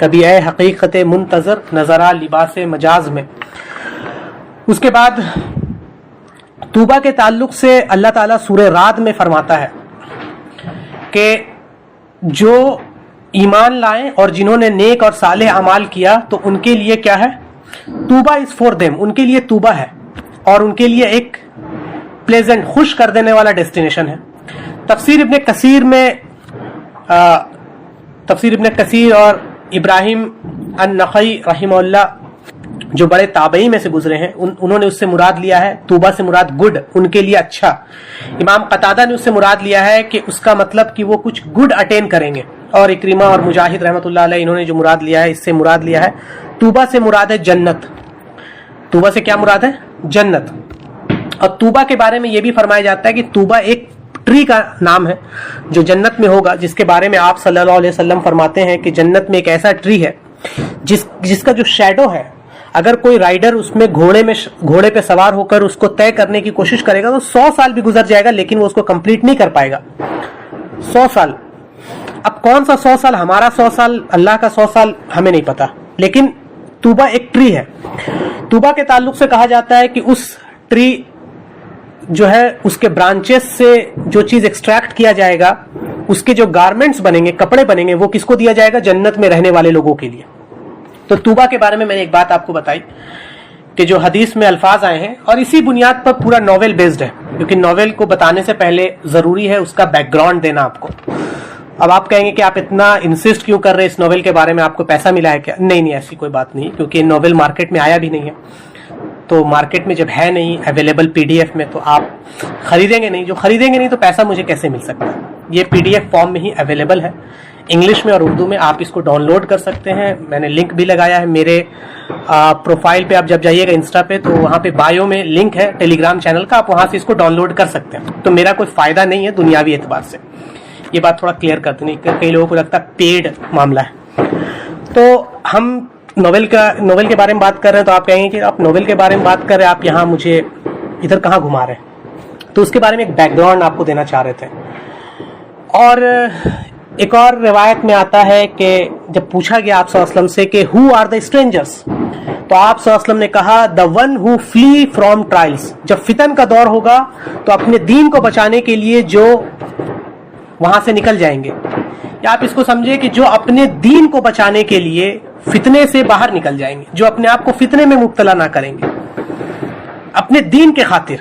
کبھی اے حقیقت منتظر نظرا لباس مجاز میں. اس کے بعد توبہ کے تعلق سے اللہ تعالیٰ سورہ رعد میں فرماتا ہے کہ جو ایمان لائیں اور جنہوں نے نیک اور صالح اعمال کیا تو ان کے لیے کیا ہے؟ توبہ از فور دیم، ان کے لیے توبہ ہے اور ان کے لیے ایک پلیزنٹ، خوش کر دینے والا ڈیسٹینیشن ہے. تفسیر ابن کثیر اور ابراہیم النخعی رحمہ اللہ جو بڑے تابعی میں سے گزرے ہیں، انہوں نے اس سے مراد لیا ہے توبہ سے مراد گڈ، ان کے لیے اچھا. امام قتادہ نے اس سے مراد لیا ہے کہ اس کا مطلب کہ وہ کچھ گڈ اٹین کریں گے، اور اکرمہ اور مجاہد رحمۃ اللہ علیہ انہوں نے جو مراد لیا ہے، اس سے مراد لیا ہے توبہ سے مراد ہے جنت. توبہ سے کیا مراد ہے؟ جنت. اور توبہ کے بارے میں یہ بھی فرمایا جاتا ہے کہ توبہ ایک ٹری کا نام ہے جو جنت میں ہوگا، جس کے بارے میں آپ صلی اللہ علیہ وسلم فرماتے ہیں کہ جنت میں ایک ایسا ٹری ہے جس کا جو شیڈو ہے، اگر کوئی رائڈر اس میں گھوڑے پہ سوار ہو کر اس کو طے کرنے کی کوشش کرے گا تو 100 سال بھی گزر جائے گا لیکن وہ اس کو کمپلیٹ نہیں کر پائے گا. 100 سال. اب کون سا 100 سال؟ ہمارا 100 سال، اللہ کا 100 سال ہمیں نہیں پتا، لیکن توبہ ایک ٹری ہے. توبہ کے تعلق سے کہا جاتا ہے کہ اس ٹری جو ہے اس کے برانچز سے جو چیز ایکسٹریکٹ کیا جائے گا، اس کے جو گارمنٹس بنیں گے، کپڑے بنیں گے، وہ کس کو دیا جائے گا؟ جنت میں رہنے والے لوگوں کے لیے. تو توبہ کے بارے میں نے ایک بات آپ کو بتائی کہ جو حدیث میں الفاظ آئے ہیں، اور اسی بنیاد پر پورا ناول بیسڈ ہے، کیونکہ ناول کو بتانے سے پہلے ضروری ہے اس کا بیک گراؤنڈ دینا آپ کو. اب آپ کہیں گے کہ آپ اتنا انسسٹ کیوں کر رہے اس ناول کے بارے میں، آپ کو پیسہ ملا ہے کیا؟ نہیں، ایسی کوئی بات نہیں، کیونکہ ناول مارکیٹ میں آیا بھی نہیں ہے. تو مارکیٹ میں جب ہے نہیں اویلیبل PDF میں تو آپ خریدیں گے نہیں. جو خریدیں گے نہیں تو پیسہ مجھے کیسے مل سکتا ہے؟ یہ PDF فارم میں ہی اویلیبل ہے، انگلش میں اور اردو میں. آپ اس کو ڈاؤن لوڈ کر سکتے ہیں. میں نے لنک بھی لگایا ہے میرے پروفائل پہ. آپ جب جائیے گا انسٹا پہ تو وہاں پہ بایو میں لنک ہے ٹیلی گرام چینل کا، آپ وہاں سے اس کو ڈاؤن لوڈ کر سکتے ہیں. تو میرا کوئی فائدہ نہیں ہے دنیاوی اعتبار سے. یہ بات تھوڑا کلیئر کر دیں، کئی لوگوں کو لگتا ہے پیڈ معاملہ ہے. تو ہم ناول کے بارے میں بات کر رہے ہیں، تو آپ کہیں گے کہ آپ ناول کے بارے میں بات کر رہے ہیں، آپ یہاں مجھے ادھر کہاں گھما رہے ہیں؟ تو اس کے بارے میں ایک بیک گراؤنڈ آپ کو دینا چاہ رہے تھے. اور ایک اور روایت میں آتا ہے کہ جب پوچھا گیا آپ صلی اللہ علیہ وسلم سے کہ ہو آر دا اسٹرینجرس، تو آپ صلی اللہ علیہ وسلم نے کہا the one who fully from trials. جب فتن کا دور ہوگا تو اپنے دین کو بچانے کے لیے جو وہاں سے نکل جائیں گے، یا آپ اس کو سمجھے کہ جو اپنے دین کو بچانے کے لیے فتنے سے باہر نکل جائیں گے، جو اپنے آپ کو فتنے میں مبتلا نہ کریں گے، اپنے دین کے خاطر،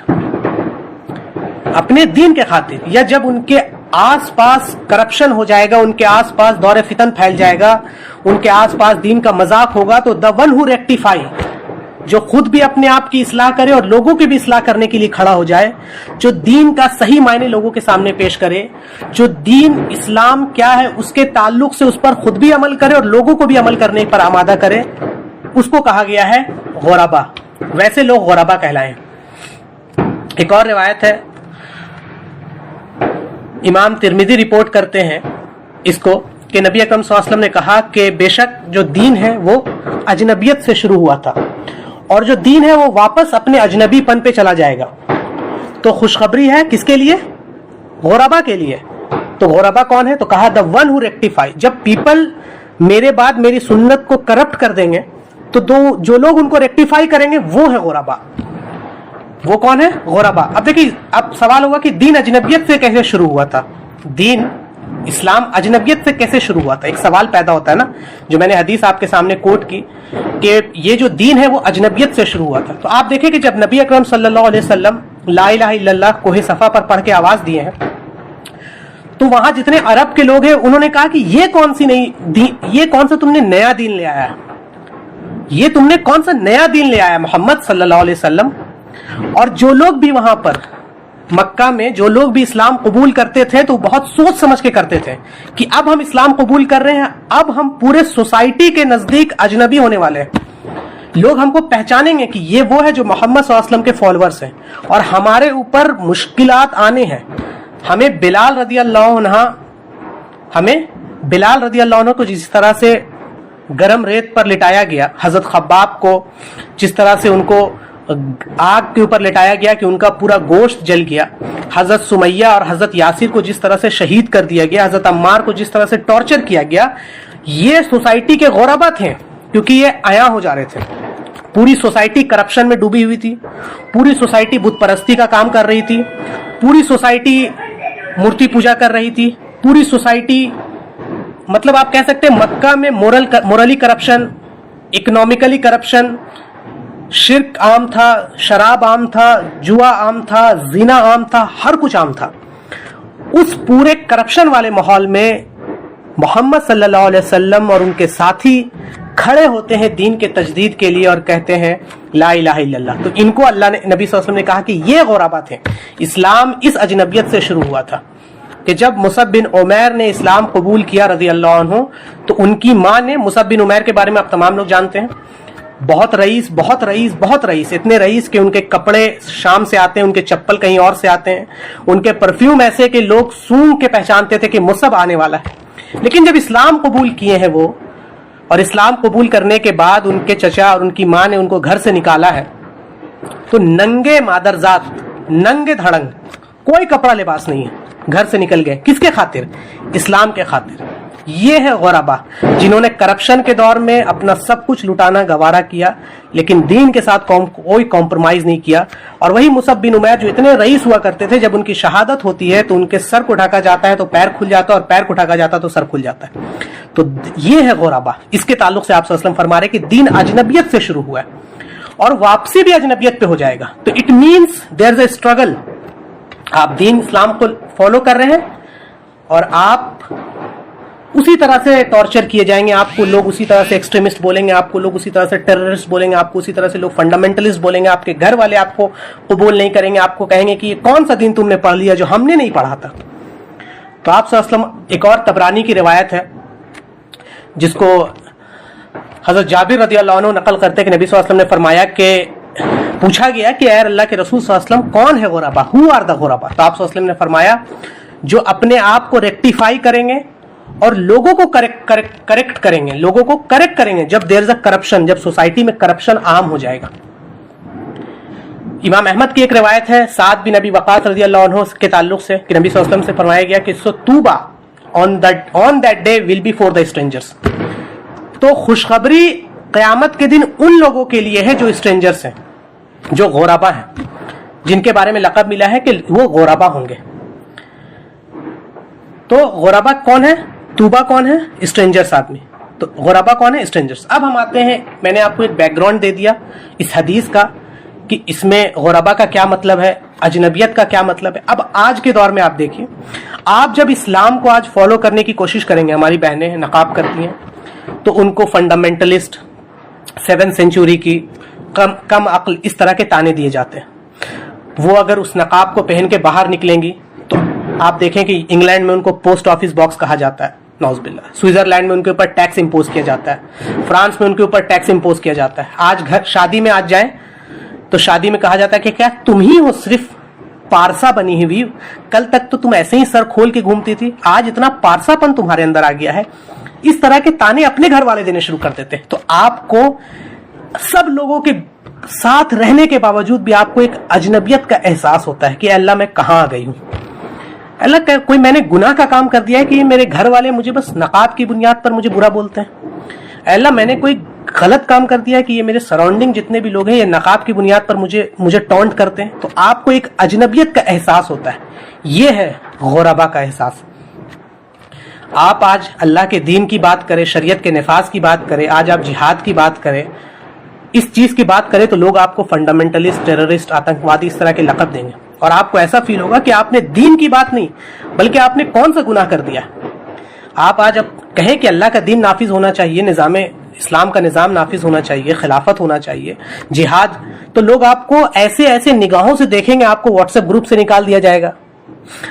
یا جب ان کے آس پاس کرپشن ہو جائے گا، ان کے آس پاس دور فتن پھیل جائے گا، ان کے آس پاس دین کا مذاق ہوگا، تو دا ون ہو ریکٹیفائی، جو خود بھی اپنے آپ کی اصلاح کرے اور لوگوں کی بھی اصلاح کرنے کے لیے کھڑا ہو جائے، جو دین کا صحیح معنی لوگوں کے سامنے پیش کرے، جو دین اسلام کیا ہے اس کے تعلق سے اس پر خود بھی عمل کرے اور لوگوں کو بھی عمل کرنے پر آمادہ کرے، اس کو کہا گیا ہے غربا. ویسے لوگ غربا کہلائیں. ایک اور روایت ہے، امام ترمذی رپورٹ کرتے ہیں اس کو، کہ نبی اکرم صلی اللہ علیہ وسلم نے کہا کہ بے شک جو دین ہے وہ اجنبیت سے شروع ہوا تھا، اور جو دین ہے وہ واپس اپنے اجنبی پن پہ چلا جائے گا. تو خوشخبری ہے کس کے لیے؟ غربا کے لیے. تو غربا کون ہے؟ تو کہا دا ون ہو ریکٹیفائی. جب پیپل میرے بعد میری سنت کو کرپٹ کر دیں گے تو جو لوگ ان کو ریکٹیفائی کریں گے وہ ہے غربا. وہ کون ہے؟ غربا. اب دیکھیے، اب سوال ہوگا کہ دین اجنبیت سے کیسے شروع ہوا تھا؟ دین اسلام اجنبیت سے کیسے شروع ہوا تھا؟ ایک سوال پیدا ہوتا ہے نا، جو میں نے حدیث آپ کے سامنے کوٹ کی کہ یہ جو دین ہے وہ اجنبیت سے شروع ہوا تھا. تو آپ دیکھیں کہ جب نبی اکرم صلی اللہ علیہ وسلم لا الہ الا اللہ کوہ صفا پر پڑھ کے آواز دیے ہیں، تو وہاں جتنے عرب کے لوگ ہیں انہوں نے کہا کہ یہ کون سا تم نے نیا دین لے آیا، یہ تم نے کون سا نیا دین لے آیا محمد صلی اللہ علیہ وسلم. اور جو لوگ بھی وہاں پر مکہ میں جو لوگ بھی اسلام قبول کرتے تھے تو بہت سوچ سمجھ کے کرتے تھے کہ اب ہم اسلام قبول کر رہے ہیں، اب ہم پورے سوسائٹی کے نزدیک اجنبی ہونے والے ہیں. لوگ ہم کو پہچانیں گے کہ یہ وہ ہے جو محمد صلی اللہ علیہ وسلم کے فالوورز ہیں، اور ہمارے اوپر مشکلات آنے ہیں. ہمیں بلال رضی اللہ عنہ کو جس طرح سے گرم ریت پر لٹایا گیا، حضرت خباب کو جس طرح سے ان کو آگ کے اوپر لٹایا گیا کہ ان کا پورا گوشت جل گیا، حضرت سمیہ اور حضرت یاسر کو جس طرح سے شہید کر دیا گیا، حضرت عمار کو جس طرح سے ٹارچر کیا گیا، یہ سوسائٹی کے غربا تھے کیونکہ یہ عیاں ہو جا رہے تھے. پوری سوسائٹی کرپشن میں ڈوبی ہوئی تھی, پوری سوسائٹی بت پرستی کا کام کر رہی تھی, پوری سوسائٹی مورتی پوجا کر رہی تھی, پوری سوسائٹی مطلب آپ کہہ سکتے ہیں مکہ میں مورلی کرپشن, اکنامکلی کرپشن, شرک عام تھا, شراب عام تھا, جوا عام تھا, زنا عام تھا, ہر کچھ عام تھا. اس پورے کرپشن والے ماحول میں محمد صلی اللہ علیہ وسلم اور ان کے ساتھی کھڑے ہوتے ہیں دین کے تجدید کے لیے اور کہتے ہیں لا الہ الا اللہ. تو ان کو اللہ نے, نبی صلی اللہ علیہ وسلم نے کہا کہ یہ غربا تھے. اسلام اس اجنبیت سے شروع ہوا تھا کہ جب مصعب بن عمیر نے اسلام قبول کیا رضی اللہ عنہ, تو ان کی ماں نے, مصعب بن عمیر کے بارے میں آپ تمام لوگ جانتے ہیں, بہت رئیس بہت رئیس بہت رئیس, اتنے رئیس کہ ان کے کپڑے شام سے آتے ہیں, ان کے چپل کہیں اور سے آتے ہیں, ان کے پرفیوم ایسے کہ لوگ سونگ کے پہچانتے تھے کہ مصعب آنے والا ہے. لیکن جب اسلام قبول کیے ہیں وہ, اور اسلام قبول کرنے کے بعد ان کے چچا اور ان کی ماں نے ان کو گھر سے نکالا ہے, تو ننگے مادرزاد, ننگے دھڑنگ, کوئی کپڑا لباس نہیں ہے, گھر سے نکل گئے. کس کے خاطر؟ اسلام کے خاطر. یہ ہے غربا, جنہوں نے کرپشن کے دور میں اپنا سب کچھ لٹانا گوارا کیا لیکن دین کے ساتھ کوئی کمپرومائز نہیں کیا. اور وہی مصعب بن عمیر جو اتنے رئیس ہوا کرتے تھے, جب ان کی شہادت ہوتی ہے تو ان کے سر کو ڈھکا جاتا ہے تو پیر کھل جاتا ہے, اور پیر کو ڈھکا جاتا ہے تو سر کھل جاتا ہے. تو یہ ہے غربا. اس کے تعلق سے آپ صلی اللہ علیہ وسلم فرما رہے کہ دین اجنبیت سے شروع ہوا ہے اور واپسی بھی اجنبیت پہ ہو جائے گا. تو it means there is a struggle. آپ دین اسلام کو فالو کر رہے ہیں اور آپ اسی طرح سے ٹارچر کیے جائیں گے, آپ کو لوگ اسی طرح سے ایکسٹریمسٹ بولیں گے, آپ کو لوگ اسی طرح سے ٹیررسٹ بولیں گے, آپ کو اسی طرح سے لوگ فنڈامنٹلسٹ بولیں گے, آپ کے گھر والے آپ کو قبول نہیں کریں گے, آپ کو کہیں گے کہ یہ کون سا دین تم نے پڑھ لیا جو ہم نے نہیں پڑھا تھا. تو آپ صلی اللہ علیہ وسلم, ایک اور طبرانی کی روایت ہے جس کو حضرت جابر رضی اللہ عنہ نقل کرتے کہ نبی صلی اللہ علیہ وسلم نے فرمایا کہ پوچھا گیا کہ اے اللہ کے رسول صلی اللہ علیہ وسلم کون ہے غربا, ہو آر دا غربا؟ تو آپ صلی اللہ علیہ وسلم نے فرمایا جو اپنے آپ کو ریکٹیفائی کریں گے اور لوگوں کو کریکٹ کریں گے, لوگوں کو کریکٹ کریں گے جب دیر از اے کرپشن, جب سوسائٹی میں کرپشن عام ہو جائے گا. امام احمد کی ایک روایت ہے سعد بن ابی وقاص رضی اللہ عنہ کے تعلق سے کہ نبی صلی اللہ علیہ وسلم سے فرمایا گیا کہ سو توبہ on that day will be for the strangers. تو خوشخبری قیامت کے دن ان لوگوں کے لیے ہے جو اسٹرینجرز ہیں, جو غربا ہیں, جن کے بارے میں لقب ملا ہے کہ وہ غربا ہوں گے. تو غربا کون ہے؟ توبہ کون ہے؟ اسٹرینجرز آدمی. تو غربا کون ہے؟ اسٹرینجرز. اب ہم آتے ہیں, میں نے آپ کو ایک بیک گراؤنڈ دے دیا اس حدیث کا کہ اس میں غربا کا کیا مطلب ہے, اجنبیت کا کیا مطلب ہے. اب آج کے دور میں آپ دیکھیے, آپ جب اسلام کو آج فالو کرنے کی کوشش کریں گے, ہماری بہنیں نقاب کرتی ہیں تو ان کو فنڈامنٹلسٹ, 7 سینچوری کی, کم عقل, اس طرح کے تانے دیے جاتے ہیں. وہ اگر اس نقاب کو پہن کے باہر نکلیں گی تو آپ دیکھیں کہ انگلینڈ میں ان کو پوسٹ آفس باکس کہا جاتا ہے, نعوذ باللہ. سوئٹزرلینڈ میں ان کے اوپر ٹیکس امپوز کیا جاتا ہے, فرانس میں ان کے اوپر ٹیکس امپوز کیا جاتا ہے. آج گھر شادی میں آج جائیں تو شادی میں کہا جاتا ہے کہ کیا تم ہی ہو صرف پارسا بنی ہوئی, کل تک تو تم ایسے ہی سر کھول کے گھومتی تھی, آج اتنا پارسا پن تمہارے اندر آ گیا ہے. اس طرح کے تانے اپنے گھر والے دینے شروع کر دیتے. تو آپ کو سب لوگوں کے ساتھ رہنے کے باوجود بھی آپ کو ایک اجنبیت کا احساس ہوتا ہے کہ اللہ میں کہاں آ گئی ہوں, اللہ کا کوئی میں نے گناہ کا کام کر دیا ہے کہ یہ میرے گھر والے مجھے بس نقاب کی بنیاد پر مجھے برا بولتے ہیں, اللہ میں نے کوئی غلط کام کر دیا ہے کہ یہ میرے سراؤنڈنگ جتنے بھی لوگ ہیں یہ نقاب کی بنیاد پر مجھے ٹونٹ کرتے ہیں. تو آپ کو ایک اجنبیت کا احساس ہوتا ہے. یہ ہے غربا کا احساس. آپ آج اللہ کے دین کی بات کریں, شریعت کے نفاذ کی بات کریں, آج آپ جہاد کی بات کریں, اس چیز کی بات کریں تو لوگ آپ کو فنڈامنٹلسٹ, ٹیررسٹ, آتنکوادی اس طرح کے لقب دیں گے, اور آپ کو ایسا فیل ہوگا کہ آپ نے دین کی بات نہیں بلکہ آپ نے کون سا گناہ کر دیا. آپ آج اب کہیں کہ اللہ کا دین نافذ ہونا چاہیے, نظام اسلام کا نظام نافذ ہونا چاہیے, خلافت ہونا چاہیے, جہاد, تو لوگ آپ کو ایسے ایسے نگاہوں سے دیکھیں گے, آپ کو واٹس ایپ گروپ سے نکال دیا جائے گا,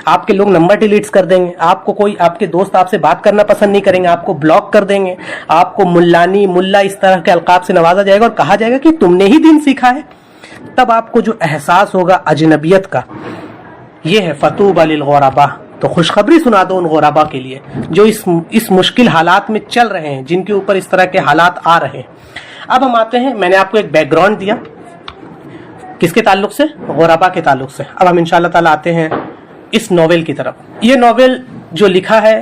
آپ کے لوگ نمبر ڈیلیٹس کر دیں گے, آپ کو کوئی آپ کے دوست آپ سے بات کرنا پسند نہیں کریں گے, آپ کو بلاک کر دیں گے, آپ کو ملانی, ملا اس طرح کے القاب سے نوازا جائے گا اور کہا جائے گا کہ تم نے ہی دین سیکھا ہے. تب آپ کو جو احساس ہوگا اجنبیت کا, یہ ہے فطوبى للغرباء. تو خوشخبری سنا دو ان غربا کے لیے جو اس مشکل حالات میں چل رہے ہیں, جن کے اوپر اس طرح کے حالات آ رہے ہیں. اب ہم آتے ہیں, میں نے آپ کو ایک بیک گراؤنڈ دیا کس کے تعلق سے؟ غربا کے تعلق سے. اب ہم انشاءاللہ تعالی آتے ہیں اس ناول کی طرف. یہ ناول جو لکھا ہے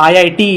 IIT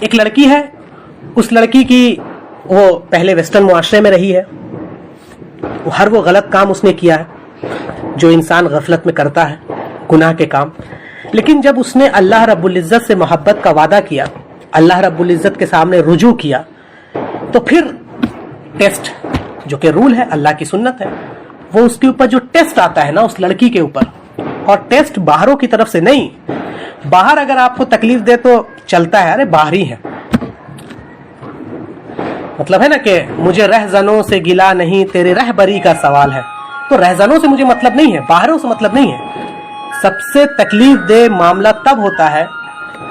ایک لڑکی ہے, اس لڑکی کی وہ پہلے ویسٹرن معاشرے میں رہی ہے, ہر وہ غلط کام اس نے کیا ہے جو انسان غفلت میں کرتا ہے, گناہ کے کام. لیکن جب اس نے اللہ رب العزت سے محبت کا وعدہ کیا, اللہ رب العزت کے سامنے رجوع کیا, تو پھر ٹیسٹ جو کہ رول ہے, اللہ کی سنت ہے, وہ اس کے اوپر جو ٹیسٹ آتا ہے نا اس لڑکی کے اوپر, اور ٹیسٹ باہروں کی طرف سے نہیں. باہر اگر آپ کو تکلیف دے تو چلتا ہے, ارے باہری ہے, مطلب ہے نا کہ مجھے رہزنوں سے گلا نہیں, تیرے رہبری کا سوال ہے. تو رہزنوں سے مجھے مطلب نہیں ہے, باہروں سے مطلب نہیں ہے. سب سے تکلیف دہ معاملہ تب ہوتا ہے,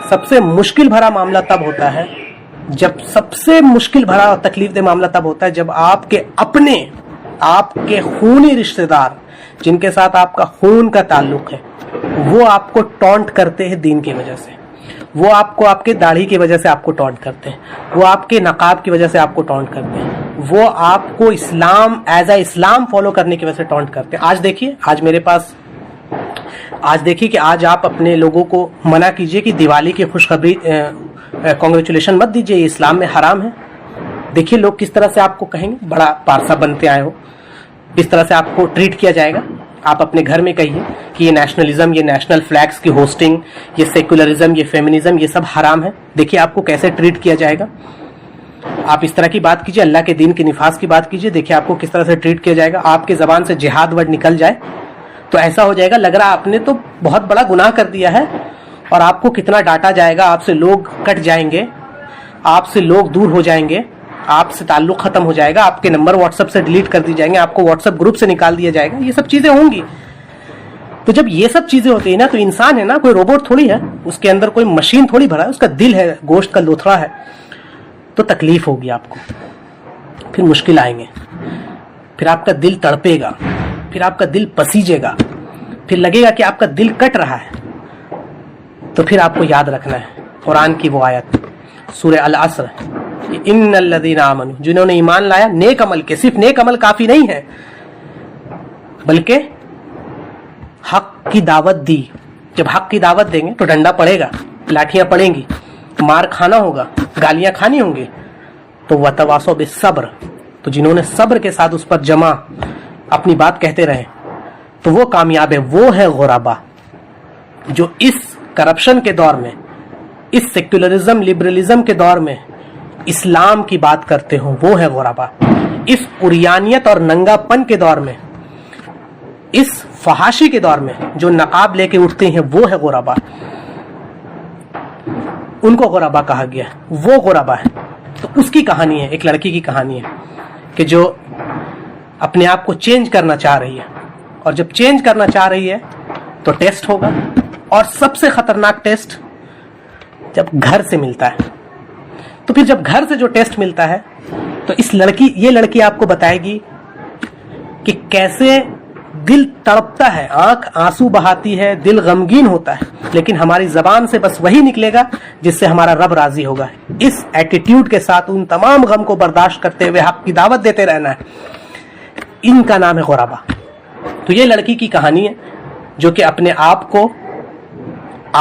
سب سے مشکل بھرا معاملہ تب ہوتا ہے, جب سب سے مشکل بھرا اور تکلیف دہ معاملہ تب ہوتا ہے جب آپ کے اپنے, آپ کے خونی رشتہ دار جن کے ساتھ آپ کا خون کا تعلق ہے, وہ آپ کو ٹونٹ کرتے ہیں دین کی وجہ سے, وہ آپ کو آپ کے داڑھی کی وجہ سے آپ کو ٹونٹ کرتے ہیں, وہ آپ کے نقاب کی وجہ سے آپ کو ٹونٹ کرتے ہیں, وہ آپ کو اسلام ایز اے اسلام فالو کرنے کی وجہ سے ٹونٹ کرتے ہیں. آج دیکھیے, آج میرے پاس, آج دیکھیے کہ آج آپ اپنے لوگوں کو منع کیجئے کہ دیوالی کی خوشخبری کانگریچولیشن مت دیجئے, یہ اسلام میں حرام ہے. دیکھیے لوگ کس طرح سے آپ کو کہیں گے, بڑا پارسا بنتے آئے ہو, اس طرح سے آپ کو ٹریٹ کیا جائے گا. آپ اپنے گھر میں کہیے کہ یہ نیشنلزم, یہ نیشنل فلیگز کی ہوسٹنگ, یہ سیکولرزم, یہ فیمنزم, یہ سب حرام ہے. دیکھیے آپ کو کیسے ٹریٹ کیا جائے گا. آپ اس طرح کی بات کیجئے, اللہ کے دین کے نفاذ کی بات کیجئے, دیکھیے آپ کو کس طرح سے ٹریٹ کیا جائے گا. آپ کے زبان سے جہاد ورڈ نکل جائے تو ایسا ہو جائے گا, لگ رہا آپ نے تو بہت بڑا گناہ کر دیا ہے, اور آپ کو کتنا ڈانٹا جائے گا, آپ سے لوگ کٹ جائیں گے, آپ سے لوگ دور ہو جائیں گے, آپ سے تعلق ختم ہو جائے گا, آپ کے نمبر واٹس ایپ سے ڈیلیٹ کر دی جائیں گے, آپ کو واٹس ایپ گروپ سے نکال دیا جائے گا. یہ سب چیزیں ہوں گی. تو جب یہ سب چیزیں ہوتی ہیں نا, تو انسان ہے نا, کوئی روبوٹ تھوڑی ہے, اس کے اندر کوئی مشین تھوڑی بھرا ہے, اس کا دل ہے, گوشت کا لوتھڑا ہے. تو تکلیف ہوگی آپ کو, پھر مشکل آئیں گے, پھر آپ کا دل تڑپے گا, پھر آپ کا دل پسیجے گا, پھر لگے گا کہ آپ کا دل کٹ رہا ہے. تو پھر آپ کو یاد رکھنا ہے قرآن کی وہ آیت سورہ العصر, ان الذین آمنوا, جنہوں نے ایمان لایا نیک عمل کے. صرف نیک عمل کافی نہیں ہے, بلکہ حق کی دعوت دی. جب حق کی دعوت دیں گے تو ڈنڈا پڑے گا, لاٹھیاں پڑیں گی, مار کھانا ہوگا, گالیاں کھانی ہوں گی. تو وتواصوا بالصبر, تو جنہوں نے صبر کے ساتھ اس پر جمع اپنی بات کہتے رہے تو وہ کامیاب ہے. وہ ہے غربا جو اس کرپشن کے دور میں, اس سیکولرزم لبرلزم کے دور میں اسلام کی بات کرتے ہوں, وہ ہے غربا. اس عریانیت اور ننگا پن کے دور میں, اس فحاشی کے دور میں جو نقاب لے کے اٹھتے ہیں, وہ ہے غربا. ان کو غربا کہا گیا ہے, وہ غربا ہے. تو اس کی کہانی ہے, ایک لڑکی کی کہانی ہے کہ جو اپنے آپ کو چینج کرنا چاہ رہی ہے, اور جب چینج کرنا چاہ رہی ہے تو ٹیسٹ ہوگا, اور سب سے خطرناک ٹیسٹ جب گھر سے ملتا ہے. تو پھر جب گھر سے جو ٹیسٹ ملتا ہے تو یہ لڑکی آپ کو بتائے گی کہ کیسے دل تڑپتا ہے, آنکھ آنسو بہاتی ہے, دل غمگین ہوتا ہے, لیکن ہماری زبان سے بس وہی نکلے گا جس سے ہمارا رب راضی ہوگا. اس ایٹیٹیوڈ کے ساتھ ان تمام غم کو برداشت کرتے ہوئے حق کی دعوت دیتے رہنا ہے. ان کا نام ہے غربا. تو یہ لڑکی کی کہانی ہے جو کہ اپنے آپ کو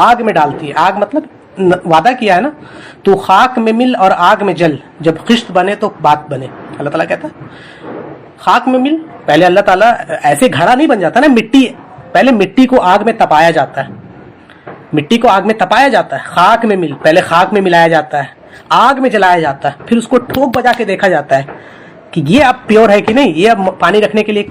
آگ میں ڈالتی ہے. آگ مطلب وعدہ کیا ہے نا, تو خاک میں مل اور آگ میں جل, جب خشت بنے تو بات بنے. اللہ تعالیٰ کہتا ہے خاک میں مل. پہلے اللہ تعالیٰ ایسے گھڑا نہیں بن جاتا نا, مٹی, پہلے مٹی کو آگ میں تپایا جاتا ہے, مٹی کو آگ میں تپایا جاتا ہے. خاک میں مل, پہلے خاک میں ملایا جاتا ہے, آگ میں جلایا جاتا ہے, پھر اس کو ٹھوک بجا کے دیکھا جاتا ہے کہ یہ اب پیور ہے کہ نہیں, یہ اب پانی رکھنے کے لیے.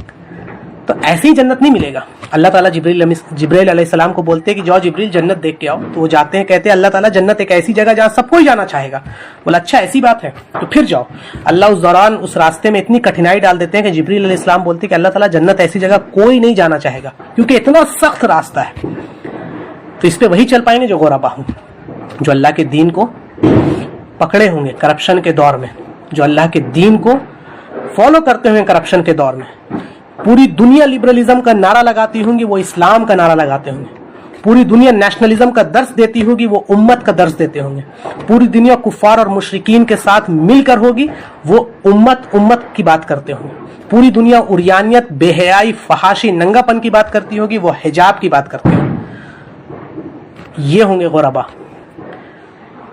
تو ایسی جنت نہیں ملے گا. اللہ تعالیٰ جبریل علیہ السلام کو بولتے ہیں کہ جاؤ جبریل جنت دیکھ کے آؤ. تو وہ جاتے ہیں, کہتے ہیں اللہ تعالیٰ جنت ایک ایسی جگہ جہاں سب کوئی جانا چاہے گا. بولا اچھا ایسی بات ہے تو پھر جاؤ. اللہ اس دوران اس راستے میں اتنی کٹھنائی ڈال دیتے ہیں کہ جبریل علیہ السلام بولتے ہیں کہ اللہ تعالیٰ جنت ایسی جگہ کوئی نہیں جانا چاہے گا, کیونکہ اتنا سخت راستہ ہے. تو اس پہ وہی چل پائیں گے جو غربا ہوں, جو اللہ کے دین کو پکڑے ہوں گے کرپشن کے دور میں, جو اللہ کے دین کو فالو کرتے ہوئے کرپشن کے دور میں. پوری دنیا لبرلزم کا نعرہ لگاتی ہوں گی, وہ اسلام کا نعرہ لگاتے ہوں گے. پوری دنیا نیشنلزم کا درس دیتی ہوگی, وہ امت کا درس دیتے ہوں گے. پوری دنیا کفار اور مشرکین کے ساتھ مل کر ہوگی, وہ امت کی بات کرتے ہوں گے. پوری دنیا عریانیت, بے حیائی, فحاشی, ننگا پن کی بات کرتی ہوگی, وہ حجاب کی بات کرتے ہوں گے. یہ ہوں گے غربا.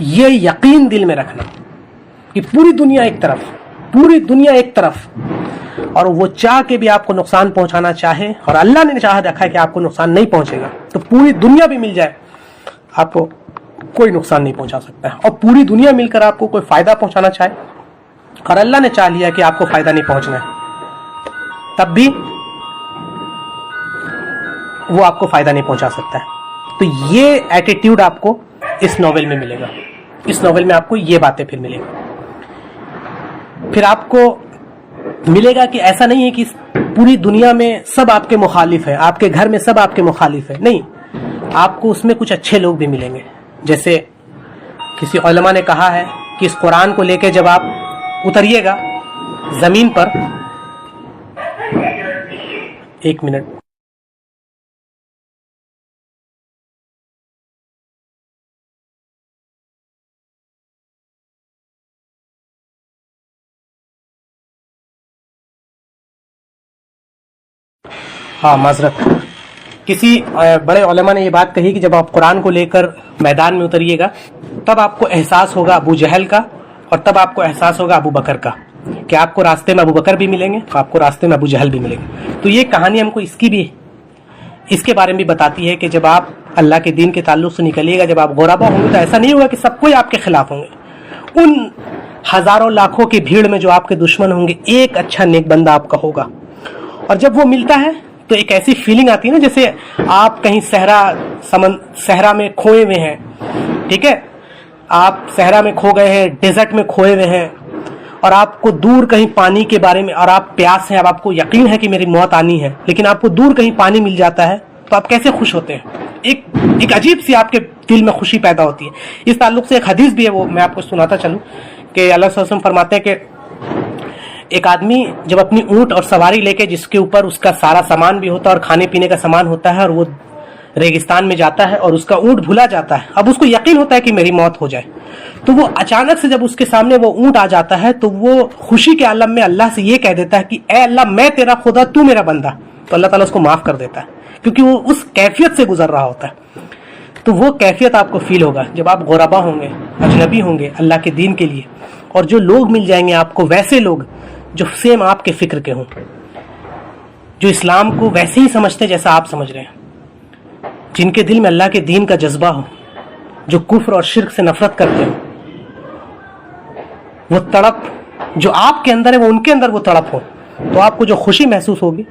یہ یقین دل میں رکھنا کہ پوری دنیا ایک طرف اور وہ چاہ کے بھی آپ کو نقصان پہنچانا چاہے اور اللہ نے چاہ رکھا ہے کہ آپ کو نقصان نہیں پہنچے گا، تو پوری دنیا بھی مل جائے آپ کو کوئی نقصان نہیں پہنچا سکتا ہے، اور پوری دنیا مل کر آپ کو کوئی فائدہ پہنچانا چاہے اور اللہ نے چاہ لیا کہ آپ کو فائدہ نہیں پہنچنا ہے، تب بھی وہ آپ کو فائدہ نہیں پہنچا سکتا ہے۔ تو یہ ایٹیٹیوڈ آپ کو اس ناول میں ملے گا، اس ناول میں آپ کو یہ باتیں پھر ملے گا۔ پھر آپ کو ملے گا کہ ایسا نہیں ہے کہ پوری دنیا میں سب آپ کے مخالف ہے، آپ کے گھر میں سب آپ کے مخالف ہے، نہیں، آپ کو اس میں کچھ اچھے لوگ بھی ملیں گے۔ جیسے کسی علماء نے کہا ہے کہ اس قرآن کو لے کے جب آپ اتریے گا زمین پر، ایک منٹ، ہاں معذرت، کسی بڑے علماء نے یہ بات کہی کہ جب آپ قرآن کو لے کر میدان میں اتریے گا تب آپ کو احساس ہوگا ابو جہل کا، اور تب آپ کو احساس ہوگا ابو بکر کا، کہ آپ کو راستے میں ابو بکر بھی ملیں گے، آپ کو راستے میں ابو جہل بھی ملیں گے۔ تو یہ کہانی ہم کو اس کے بارے میں بھی بتاتی ہے کہ جب آپ اللہ کے دین کے تعلق سے نکلیے گا، جب آپ غربا ہوں گے تو ایسا نہیں ہوگا کہ سب کوئی آپ کے خلاف ہوں گے، ان ہزاروں لاکھوں کی بھیڑ میں جو آپ کے دشمن ہوں گے ایک اچھا نیک بندہ آپ کا ہوگا، اور جب وہ ملتا ہے تو ایک ایسی فیلنگ آتی ہے نا جیسے آپ کہیں صحرا میں کھوئے ہوئے ہیں، ٹھیک ہے، آپ صحرا میں کھو گئے ہیں، ڈیزرٹ میں کھوئے ہوئے ہیں، اور آپ کو دور کہیں پانی کے بارے میں، اور آپ پیاس ہیں، اب آپ کو یقین ہے کہ میری موت آنی ہے، لیکن آپ کو دور کہیں پانی مل جاتا ہے تو آپ کیسے خوش ہوتے ہیں، ایک عجیب سی آپ کے دل میں خوشی پیدا ہوتی ہے۔ اس تعلق سے ایک حدیث بھی ہے، وہ میں آپ کو سناتا چلوں کہ اللہ صلی اللہ علیہ وسلم فرماتے ہیں کہ ایک آدمی جب اپنی اونٹ اور سواری لے کے، جس کے اوپر اس کا سارا سامان بھی ہوتا ہے اور کھانے پینے کا سامان ہوتا ہے، اور وہ ریگستان میں جاتا ہے اور اس کا اونٹ بھولا جاتا ہے، اب اس کو یقین ہوتا ہے کہ میری موت ہو جائے، تو وہ اچانک سے جب اس کے سامنے وہ اونٹ آ جاتا ہے تو وہ خوشی کے عالم میں اللہ سے یہ کہہ دیتا ہے کہ اے اللہ میں تیرا خدا، تو میرا بندہ، تو اللہ تعالیٰ اس کو معاف کر دیتا ہے، کیونکہ وہ اس کیفیت سے گزر رہا ہوتا ہے۔ تو وہ کیفیت آپ کو فیل ہوگا جب آپ غربا ہوں گے، اجنبی ہوں گے اللہ کے دین کے لیے، اور جو لوگ مل جائیں گے آپ کو، ویسے لوگ جو سیم آپ کے فکر کے ہوں، جو اسلام کو ویسے ہی سمجھتے جیسا آپ سمجھ رہے ہیں، جن کے دل میں اللہ کے دین کا جذبہ ہو، جو کفر اور شرک سے نفرت کرتے ہو، وہ تڑپ جو آپ کے اندر ہے وہ ان کے اندر وہ تڑپ ہو، تو آپ کو جو خوشی محسوس ہوگی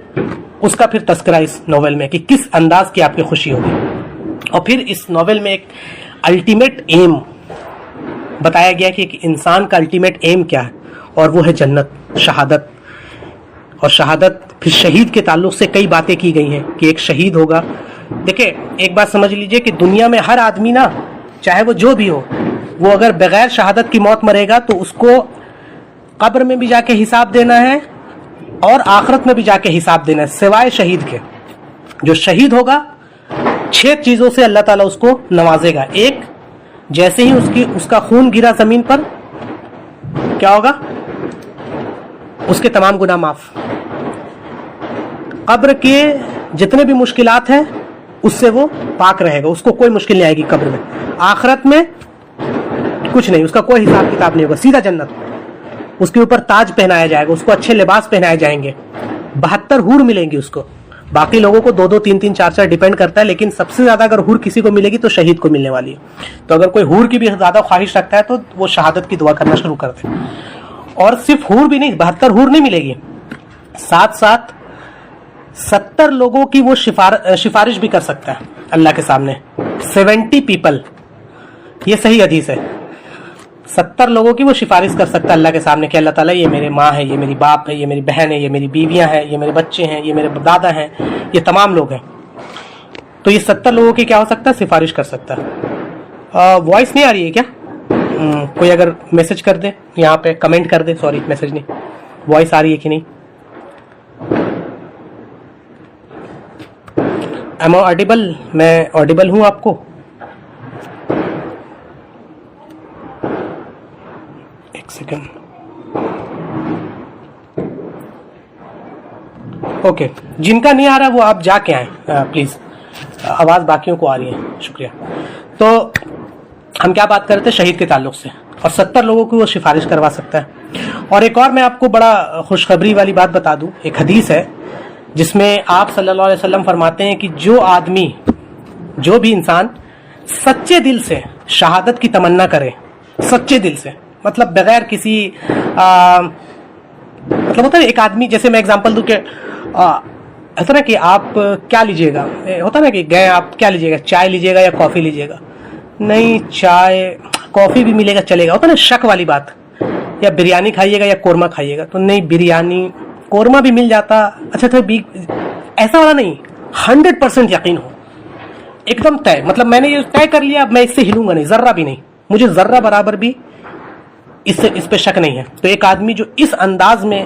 اس کا پھر تذکرہ اس ناول میں کہ کس انداز کی آپ کی خوشی ہوگی۔ اور پھر اس ناول میں ایک الٹیمیٹ ایم بتایا گیا کہ ایک انسان کا الٹیمیٹ ایم کیا ہے، اور وہ ہے جنت، شہادت، اور شہادت پھر شہید کے تعلق سے کئی باتیں کی گئی ہیں کہ ایک شہید ہوگا۔ دیکھیں ایک بات سمجھ لیجئے کہ دنیا میں ہر آدمی نا، چاہے وہ جو بھی ہو، وہ اگر بغیر شہادت کی موت مرے گا تو اس کو قبر میں بھی جا کے حساب دینا ہے اور آخرت میں بھی جا کے حساب دینا ہے، سوائے شہید کے۔ جو شہید ہوگا 6 چیزوں سے اللہ تعالیٰ اس کو نوازے گا۔ ایک، جیسے ہی اس کا خون گرا زمین پر، کیا ہوگا؟ اس کے تمام گناہ معاف۔ قبر کے جتنے بھی مشکلات ہیں اس سے وہ پاک رہے گا، اس کو کوئی مشکل نہیں آئے گی قبر میں۔ آخرت میں کچھ نہیں، اس کا کوئی حساب کتاب نہیں ہوگا، سیدھا جنت۔ اس کے اوپر تاج پہنایا جائے گا، اس کو اچھے لباس پہنائے جائیں گے، 72 حور ملیں گی اس کو۔ باقی لوگوں کو 2 2 3 3 4 4 ڈیپینڈ کرتا ہے، لیکن سب سے زیادہ اگر حور کسی کو ملے گی تو شہید کو ملنے والی ہے۔ تو اگر کوئی حور کی بھی زیادہ خواہش رکھتا ہے تو وہ شہادت کی دعا کرنا شروع کر دے۔ اور صرف حور بھی نہیں، 72 حور نہیں ملے گی، ساتھ ساتھ 70 لوگوں کی وہ سفارش بھی کر سکتا ہے اللہ کے سامنے، 70 پیپل، یہ صحیح حدیث ہے، 70 لوگوں کی وہ سفارش کر سکتا ہے اللہ کے سامنے کہ اللہ تعالیٰ یہ میرے ماں ہے، یہ میری باپ ہے، یہ میری بہن ہے، یہ میری بیویاں ہیں، یہ میرے بچے ہیں، یہ میرے دادا ہیں، یہ تمام لوگ ہیں۔ تو یہ 70 لوگوں کی کیا ہو سکتا ہے؟ سفارش کر سکتا ہے۔ وائس نہیں آ رہی ہے کیا؟ کوئی اگر میسج کر دے یہاں پہ، کمنٹ کر دے، سوری میسج نہیں، وائس آ رہی ہے کہ نہیں؟ ایم آئی آڈیبل؟ میں آڈیبل ہوں آپ کو؟ ایک سیکنڈ، اوکے، جن کا نہیں آ رہا وہ آپ جا کے آئیں پلیز، آواز باقیوں کو آ رہی ہے، شکریہ۔ تو ہم کیا بات کر رہے تھے شہید کے تعلق سے, اور 70 لوگوں کو وہ سفارش کروا سکتا ہے. اور ایک اور میں آپ کو بڑا خوشخبری والی بات بتا دوں, ایک حدیث ہے جس میں آپ صلی اللہ علیہ وسلم فرماتے ہیں کہ جو بھی انسان سچے دل سے شہادت کی تمنا کرے, سچے دل سے مطلب بغیر کسی مطلب ہوتا ہے ایک آدمی, جیسے میں اگزامپل دوں کہ ایسا نا کہ آپ کیا لیجئے گا, ہوتا نا کہ گئے آپ کیا لیجئے گا, چائے لیجئے گا یا کافی لیجئے گا, نہیں چائے کافی بھی ملے گا چلے گا, ہوتا نا شک والی بات, یا بریانی کھائیے گا یا قورمہ کھائیے گا, تو نہیں بریانی قورمہ بھی مل جاتا, اچھا تو ایسا والا نہیں, 100% یقین ہو, ایک دم طے, مطلب میں نے یہ طے کر لیا, میں اس سے ہلوں گا نہیں, ذرہ بھی نہیں, مجھے ذرہ برابر بھی اس پہ شک نہیں ہے. تو ایک آدمی جو اس انداز میں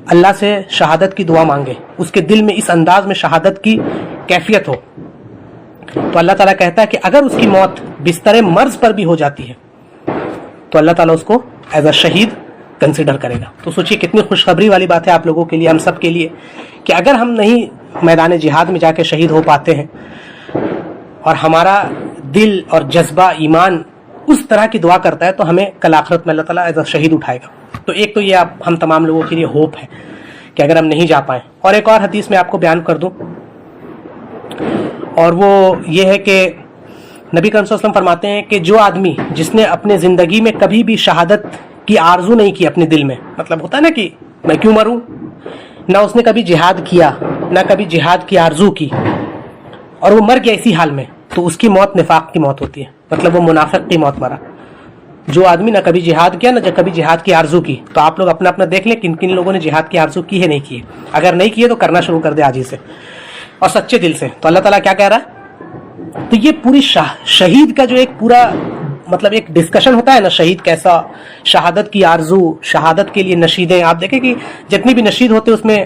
اللہ سے شہادت کی دعا مانگے, اس کے دل میں اس انداز میں شہادت کی کیفیت ہو, تو اللہ تعالیٰ کہتا ہے کہ اگر اس کی موت بستر مرض پر بھی ہو جاتی ہے تو اللہ تعالیٰ اس کو ایز اے شہید کنسیڈر کرے گا. تو سوچیے کتنی خوشخبری والی بات ہے آپ لوگوں کے لیے, ہم سب کے لیے, کہ اگر ہم نہیں میدان جہاد میں جا کے شہید ہو پاتے ہیں اور ہمارا دل اور جذبہ ایمان اس طرح کی دعا کرتا ہے, تو ہمیں کل آخرت میں اللہ تعالیٰ ایز اے شہید اٹھائے گا. تو ایک تو یہ ہم تمام لوگوں کے لیے ہوپ ہے کہ اگر ہم نہیں جا پائیں. اور ایک اور حدیث میں آپ کو بیان کر دوں, اور وہ یہ ہے کہ نبی کریم صلی اللہ علیہ وسلم فرماتے ہیں کہ جو آدمی جس نے اپنے زندگی میں کبھی بھی شہادت کی آرزو نہیں کی اپنے دل میں, مطلب ہوتا ہے نا کہ میں کیوں مروں, نہ اس نے کبھی جہاد کیا, نہ کبھی جہاد کی آرزو کی, اور وہ مر گیا اسی حال میں, تو اس کی موت نفاق کی موت ہوتی ہے, مطلب وہ منافق کی موت مرا. جو آدمی نہ کبھی جہاد کیا نہ کبھی جہاد کی آرزو کی, تو آپ لوگ اپنا دیکھ لیں کن کن لوگوں نے جہاد کی آرزو کی ہے, نہیں کی ہے. اگر نہیں کی ہے تو کرنا شروع کر دے آج ہی سے اور سچے دل سے. تو اللہ تعالیٰ کیا کہہ رہا ہے, تو یہ پوری شہید کا جو ایک پورا مطلب ایک ڈسکشن ہوتا ہے نا, شہید کیسا, شہادت کی آرزو, شہادت کے لیے نشیدیں. آپ دیکھیں کہ جتنی بھی نشید ہوتے ہیں اس میں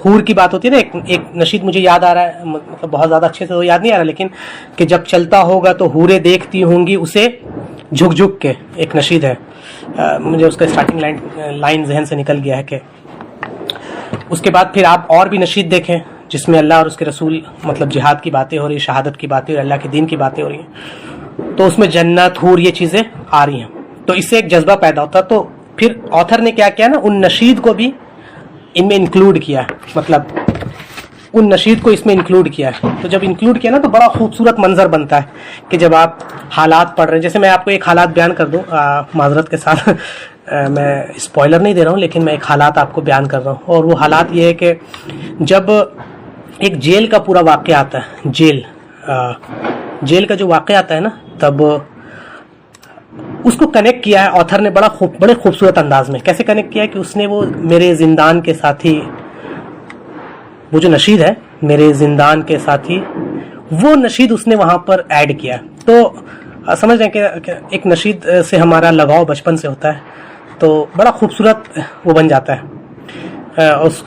حور کی بات ہوتی ہے نا. ایک نشید مجھے یاد آ رہا ہے, مطلب بہت زیادہ اچھے سے تو یاد نہیں آ رہا, لیکن کہ جب چلتا ہوگا تو حوریں دیکھتی ہوں گی اسے جھک جھک کے, ایک نشید ہے, مجھے اس کا اسٹارٹنگ لائن ذہن سے نکل گیا ہے. کہ اس کے بعد پھر آپ اور بھی نشید دیکھیں جس میں اللہ اور اس کے رسول مطلب جہاد کی باتیں ہو رہی, شہادت کی باتیں اور اللہ کے دین کی باتیں ہو رہی ہیں, تو اس میں جنت, حور, یہ چیزیں آ رہی ہیں. تو اس سے ایک جذبہ پیدا ہوتا ہے. تو پھر آتھر نے کیا کیا نا, ان نشید کو بھی ان میں انکلوڈ کیا, مطلب ان نشید کو اس میں انکلوڈ کیا ہے. تو جب انکلوڈ کیا نا تو بڑا خوبصورت منظر بنتا ہے کہ جب آپ حالات پڑھ رہے ہیں. جیسے میں آپ کو ایک حالات بیان کر دوں, معذرت کے ساتھ میں اسپوائلر نہیں دے رہا ہوں, لیکن میں ایک حالات آپ کو بیان کر رہا ہوں. اور وہ حالات یہ ہے کہ جب ایک جیل کا پورا واقعہ آتا ہے, جیل کا جو واقعہ آتا ہے نا, تب اس کو کنیکٹ کیا ہے آتھر نے بڑے خوبصورت انداز میں. کیسے کنیکٹ کیا ہے کہ اس نے وہ میرے زندان کے ساتھی, وہ جو نشید ہے میرے زندان کے ساتھی, وہ نشید اس نے وہاں پر ایڈ کیا. تو سمجھ رہے ہیں کہ ایک نشید سے ہمارا لگاؤ بچپن سے ہوتا ہے, تو بڑا خوبصورت وہ بن جاتا ہے.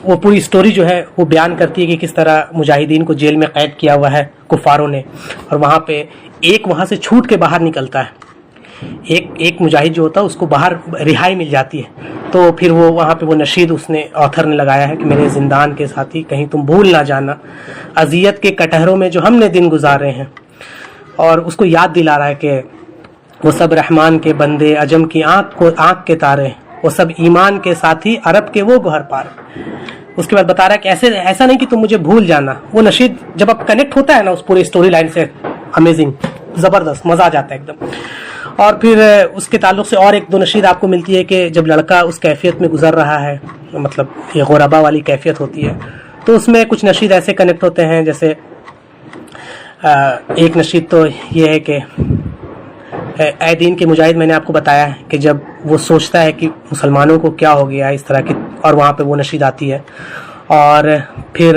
وہ پوری سٹوری جو ہے وہ بیان کرتی ہے کہ کس طرح مجاہدین کو جیل میں قید کیا ہوا ہے کفاروں نے, اور وہاں پہ ایک وہاں سے چھوٹ کے باہر نکلتا ہے, ایک مجاہد جو ہوتا ہے اس کو باہر رہائی مل جاتی ہے. تو پھر وہ وہاں پہ وہ نشید اس نے آتھر نے لگایا ہے کہ میرے زندان کے ساتھی کہیں تم بھول نہ جانا اذیت کے کٹہروں میں جو ہم نے دن گزارے ہیں. اور اس کو یاد دلا رہا ہے کہ وہ سب رحمان کے بندے, عجم کی آنکھ کے تارے, وہ سب ایمان کے ساتھی, عرب کے وہ گوہر پار. اس کے بعد بتا رہا ہے کہ ایسا نہیں کہ تم مجھے بھول جانا. وہ نشید جب اب کنیکٹ ہوتا ہے نا اس پورے اسٹوری لائن سے, امیزنگ, زبردست, مزہ آ جاتا ہے ایک دم. اور پھر اس کے تعلق سے اور ایک دو نشید آپ کو ملتی ہے کہ جب لڑکا اس کیفیت میں گزر رہا ہے, مطلب یہ غربا والی کیفیت ہوتی ہے, تو اس میں کچھ نشید ایسے کنیکٹ ہوتے ہیں. جیسے ایک نشید تو یہ ہے کہ اے دین کے مجاہد, میں نے آپ کو بتایا ہے کہ جب وہ سوچتا ہے کہ مسلمانوں کو کیا ہو گیا اس طرح کی, اور وہاں پہ وہ نشید آتی ہے. اور پھر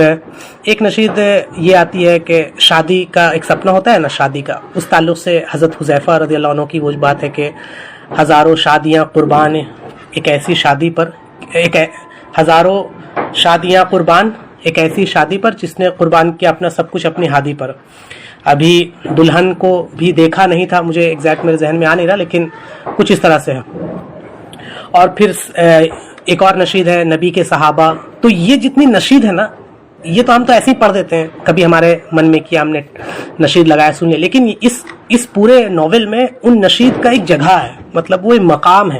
ایک نشید یہ آتی ہے کہ شادی کا ایک سپنا ہوتا ہے نا, شادی کا, اس تعلق سے حضرت حذیفہ رضی اللہ عنہ کی وہ بات ہے کہ ہزاروں شادیاں قربان ایک ایسی شادی پر, ہزاروں شادیاں قربان ایک ایسی شادی پر جس نے قربان کیا اپنا سب کچھ اپنی ہادی پر. ابھی دلہن کو بھی دیکھا نہیں تھا, مجھے ایگزیکٹ میرے ذہن میں آ نہیں رہا, لیکن کچھ اس طرح سے ہے. اور پھر ایک اور نشید ہے نبی کے صحابہ. تو یہ جتنی نشید ہے نا, یہ تو ہم تو ایسے ہی پڑھ دیتے ہیں, کبھی ہمارے من میں کیا ہم نے نشید لگایا سن لیا, لیکن اس پورے ناول میں ان نشید کا ایک جگہ ہے, مطلب وہ ایک مقام ہے,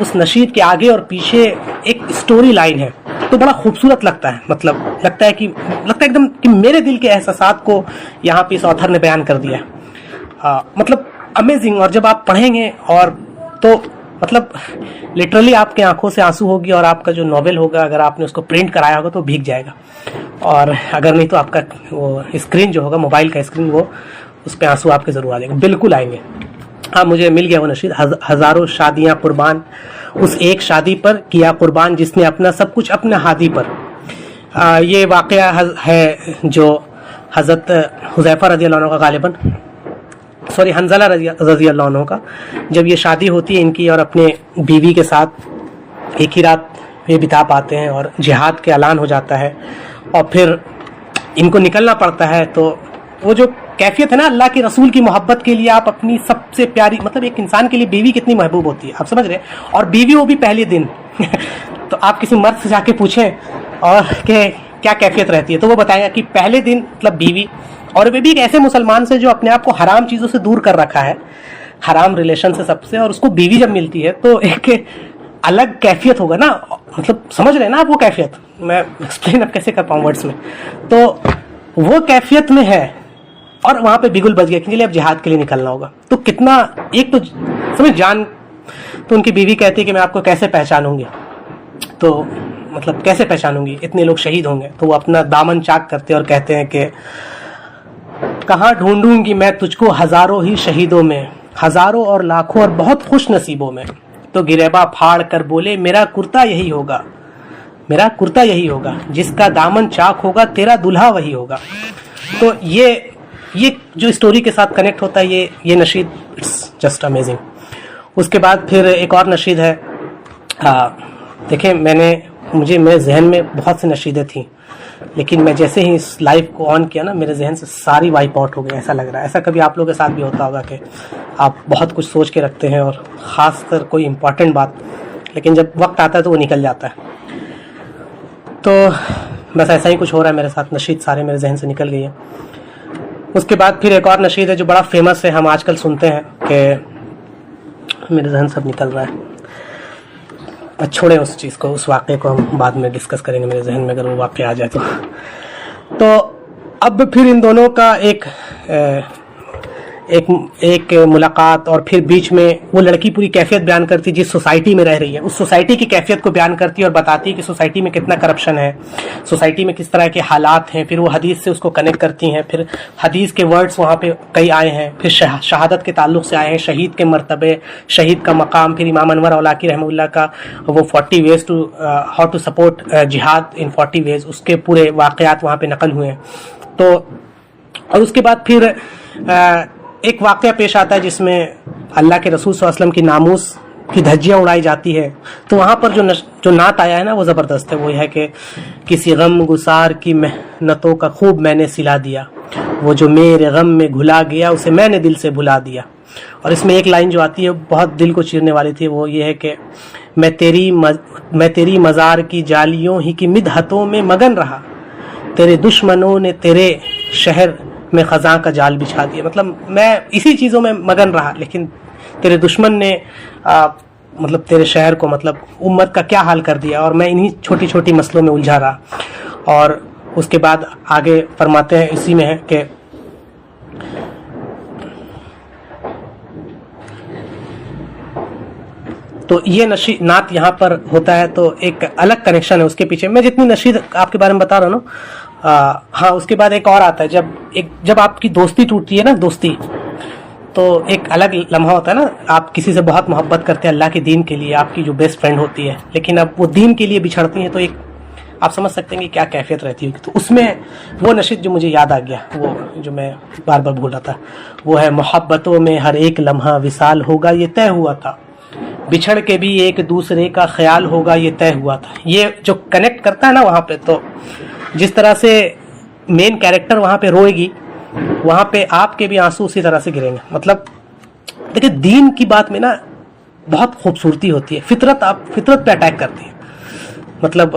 اس نشید کے آگے اور پیچھے ایک اسٹوری لائن ہے, تو بڑا خوبصورت لگتا ہے. مطلب لگتا ہے ایک دم کہ میرے دل کے احساسات کو یہاں پہ اس آتھر نے بیان کر دیا ہے. مطلب امیزنگ. اور جب آپ پڑھیں گے اور تو مطلب لٹرلی آپ کے آنکھوں سے آنسو ہوگی, اور آپ کا جو ناول ہوگا اگر آپ نے اس کو پرنٹ کرایا ہوگا تو بھیگ جائے گا, اور اگر نہیں تو آپ کا وہ اسکرین جو ہوگا, موبائل کا اسکرین, وہ اس پہ آنسو آپ کے ضرور آ جائے گا, بالکل آئیں گے. ہاں مجھے مل گیا وہ نشید. ہزاروں شادیاں قربان اس ایک شادی پر کیا قربان جس نے اپنا سب کچھ اپنا ہادی پر. یہ واقعہ ہے جو حضرت حذیفہ رضی اللہ عنہ کا, غالباً حنزلہ رضی اللہ عنہ کا, جب یہ شادی ہوتی ہے ان کی اور اپنے بیوی کے ساتھ ایک ہی رات یہ بتا پاتے ہیں, اور جہاد کے اعلان ہو جاتا ہے, اور پھر ان کو نکلنا پڑتا ہے. تو وہ جو کیفیت ہے نا اللہ کے رسول کی محبت کے لیے, آپ اپنی سب سے پیاری, مطلب ایک انسان کے لیے بیوی کتنی محبوب ہوتی ہے, آپ سمجھ رہے ہیں, اور بیوی وہ بھی پہلے دن تو آپ کسی مرد سے جا کے پوچھیں اور کہ کیا کیفیت رہتی ہے, تو وہ بتائیں گا کہ پہلے دن مطلب بیوی, اور وہ بھی ایک ایسے مسلمان سے جو اپنے آپ کو حرام چیزوں سے دور کر رکھا ہے, حرام ریلیشن سے سب سے, اور اس کو بیوی جب ملتی ہے تو ایک الگ کیفیت ہوگا نا, مطلب سمجھ رہے ہیں نا آپ وہ کیفیت, میں ایکسپلین اب کیسے کر پاؤں ورڈس میں, تو وہ کیفیت میں ہے. اور وہاں پہ بگل بج گیا کہ اب جہاد کے لیے نکلنا ہوگا. تو کتنا ایک تو سمجھ جان, تو ان کی بیوی کہتی ہے کہ میں آپ کو کیسے پہچانوں گی, تو مطلب کیسے پہچانوں گی, اتنے لوگ شہید ہوں گے. تو وہ اپنا دامن چاک کرتے اور کہتے ہیں کہ کہاں ڈھونڈوں گی میں تجھ کو ہزاروں ہی شہیدوں میں, ہزاروں اور لاکھوں اور بہت خوش نصیبوں میں. تو گریباں پھاڑ کر بولے میرا کرتا یہی ہوگا, میرا کرتا یہی ہوگا, جس کا دامن چاک ہوگا تیرا دلہا وہی ہوگا. تو یہ جو اسٹوری کے ساتھ کنیکٹ ہوتا ہے, یہ نشید اٹس جسٹ امیزنگ. اس کے بعد پھر ایک اور نشید ہے. دیکھیں میرے ذہن میں بہت سی نشیدیں تھیں, لیکن میں جیسے ہی اس لائف کو آن کیا نا, میرے ذہن سے ساری وائپ آؤٹ ہو گئی. ایسا لگ رہا ہے, ایسا کبھی آپ لوگوں کے ساتھ بھی ہوتا ہوگا کہ آپ بہت کچھ سوچ کے رکھتے ہیں, اور خاص کر کوئی امپورٹنٹ بات, لیکن جب وقت آتا ہے تو وہ نکل جاتا ہے. تو بس ایسا ہی کچھ ہو رہا ہے میرے ساتھ, نشید سارے میرے ذہن سے نکل گئی ہیں. اس کے بعد پھر ایک اور نشید ہے جو بڑا فیمس ہے, ہم آج کل سنتے ہیں, کہ میرے ذہن سب نکل رہا ہے, چھوڑیں اس چیز کو, اس واقعے کو ہم بعد میں ڈسکس کریں گے, میرے ذہن میں اگر وہ واقعہ آ جائے تو. تو اب پھر ان دونوں کا ایک ملاقات, اور پھر بیچ میں وہ لڑکی پوری کیفیت بیان کرتی جس سوسائٹی میں رہ رہی ہے, اس سوسائٹی کی کیفیت کو بیان کرتی ہے اور بتاتی ہے کہ سوسائٹی میں کتنا کرپشن ہے, سوسائٹی میں کس طرح کے حالات ہیں. پھر وہ حدیث سے اس کو کنیکٹ کرتی ہیں, پھر حدیث کے ورڈز وہاں پہ کئی آئے ہیں, پھر شہادت کے تعلق سے آئے ہیں, شہید کے مرتبے, شہید کا مقام, پھر امام انور اولاکی رحمہ اللہ کا وہ 40 ways to how to support جہاد in 40 ways, اس کے پورے واقعات وہاں پہ نقل ہوئے ہیں. تو اور اس کے بعد پھر ایک واقعہ پیش آتا ہے جس میں اللہ کے رسول صلی اللہ علیہ وسلم کی ناموس کی دھجیاں اڑائی جاتی ہے. تو وہاں پر جو نعت آیا ہے نا وہ زبردست ہے. وہ یہ ہے کہ کسی غم گسار کی محنتوں کا خوب میں نے سلا دیا, وہ جو میرے غم میں گھلا گیا اسے میں نے دل سے بھلا دیا. اور اس میں ایک لائن جو آتی ہے بہت دل کو چیرنے والی تھی, وہ یہ ہے کہ میں تیری مزار کی جالیوں ہی کی مدحتوں میں مگن رہا, تیرے دشمنوں نے تیرے شہر میں خزاں کا جال بچھا دیا. مطلب میں اسی چیزوں میں مگن رہا, لیکن تیرے دشمن نے مطلب تیرے شہر کو, مطلب امت کا کیا حال کر دیا, اور میں انہی چھوٹی چھوٹی مسئلوں میں الجھا رہا. اور اس کے بعد آگے فرماتے ہیں اسی میں ہے کہ تو یہ نعت یہاں پر ہوتا ہے, تو ایک الگ کنیکشن ہے اس کے پیچھے. میں جتنی نشید آپ کے بارے میں بتا رہا ہوں نا, ہاں اس کے بعد ایک اور آتا ہے, جب آپ کی دوستی ٹوٹتی ہے نا, دوستی, تو ایک الگ لمحہ ہوتا ہے نا. آپ کسی سے بہت محبت کرتے ہیں اللہ کے دین کے لیے, آپ کی جو بیسٹ فرینڈ ہوتی ہے, لیکن اب وہ دین کے لیے بچھڑتی ہیں, تو ایک آپ سمجھ سکتے ہیں کہ کیا کیفیت رہتی ہوگی. تو اس میں وہ نشید جو مجھے یاد آ گیا, وہ جو میں بار بار بھول رہا تھا, وہ ہے محبتوں میں ہر ایک لمحہ وصال ہوگا یہ طے ہوا تھا, بچھڑ کے بھی ایک دوسرے کا خیال ہوگا یہ طے ہوا تھا. یہ جو کنیکٹ کرتا ہے نا وہاں پہ, تو جس طرح سے مین کیریکٹر وہاں پہ روئے گی, وہاں پہ آپ کے بھی آنسو اسی طرح سے گریں گے. مطلب دیکھیں دین کی بات میں نا بہت خوبصورتی ہوتی ہے, فطرت پہ اٹیک کرتی ہے. مطلب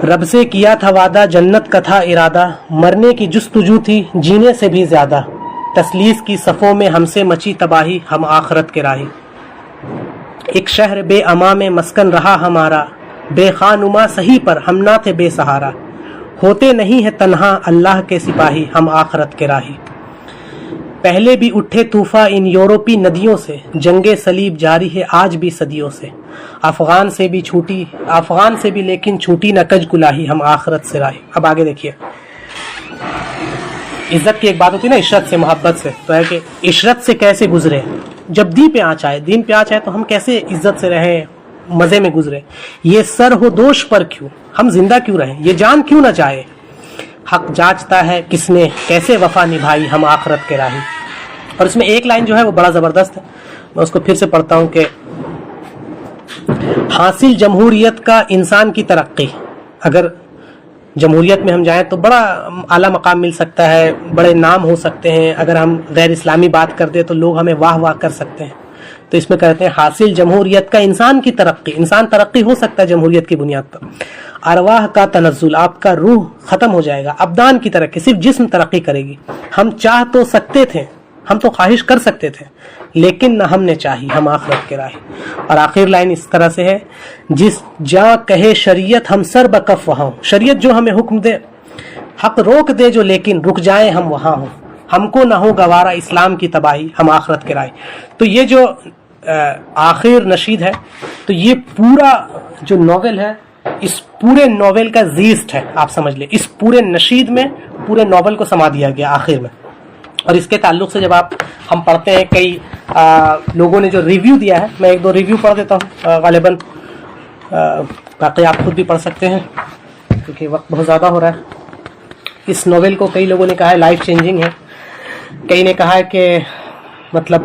رب سے کیا تھا وعدہ جنت کا تھا ارادہ مرنے کی جستجو تھی جینے سے بھی زیادہ تسلیس کی صفوں میں ہم سے مچی تباہی ہم آخرت کے راہی ایک شہر بے اما میں مسکن رہا ہمارا بے خانما صحیح پر ہم نہ تھے بے سہارا ہوتے نہیں ہے تنہا اللہ کے سپاہی ہم آخرت کے راہی پہلے بھی اٹھے طوفاں ان یورپی ندیوں سے جنگ صلیب جاری ہے آج بھی صدیوں سے افغان سے بھی لیکن چھوٹی نہ کج کلاہی ہم آخرت سے راہی. اب آگے دیکھیے, عزت کی ایک بات ہوتی ہے نا عشرت سے محبت سے, تو ہے کہ عشرت سے کیسے گزرے جب دین پہ آنچ آئے تو ہم کیسے عزت سے رہیں مزے میں گزرے. یہ سر ہو دوش پر کیوں ہم زندہ کیوں رہیں یہ جان کیوں نہ چاہے حق جانچتا ہے کس نے کیسے وفا نبھائی ہم آخرت کے راہی. اور اس میں ایک لائن جو ہے وہ بڑا زبردست ہے, میں اس کو پھر سے پڑھتا ہوں کہ حاصل جمہوریت کا انسان کی ترقی, اگر جمہوریت میں ہم جائیں تو بڑا اعلیٰ مقام مل سکتا ہے, بڑے نام ہو سکتے ہیں, اگر ہم غیر اسلامی بات کر دیں تو لوگ ہمیں واہ واہ کر سکتے ہیں. تو اس میں کہتے ہیں حاصل جمہوریت کا انسان کی ترقی, انسان ترقی ہو سکتا ہے جمہوریت کی بنیاد پر. ارواح کا تنزل, آپ کا روح ختم ہو جائے گا. ابدان کی ترقی, صرف جسم ترقی کرے گی. ہم چاہ تو سکتے تھے, ہم تو خواہش کر سکتے تھے, لیکن نہ ہم نے چاہی ہم آخرت کے راہی. اور آخر لائن اس طرح سے ہے, جس جاں کہے شریعت ہم سر بکف وہاں, شریعت جو ہمیں حکم دے حق روک دے جو لیکن رک جائیں ہم وہاں ہوں, ہم کو نہ ہو گوارا اسلام کی تباہی ہم آخرت کے راہی. تو یہ جو آخر نشید ہے, تو یہ پورا جو ناول ہے اس پورے ناول کا زیسٹ ہے, آپ سمجھ لیں اس پورے نشید میں پورے ناول کو سما دیا گیا آخر میں. اور اس کے تعلق سے جب ہم پڑھتے ہیں کئی لوگوں نے جو ریویو دیا ہے, میں ایک دو ریویو پڑھ دیتا ہوں غالباً, باقی آپ خود بھی پڑھ سکتے ہیں کیونکہ وقت بہت زیادہ ہو رہا ہے. اس ناول کو کئی لوگوں نے کہا ہے لائف چینجنگ ہے, کئی نے کہا ہے کہ مطلب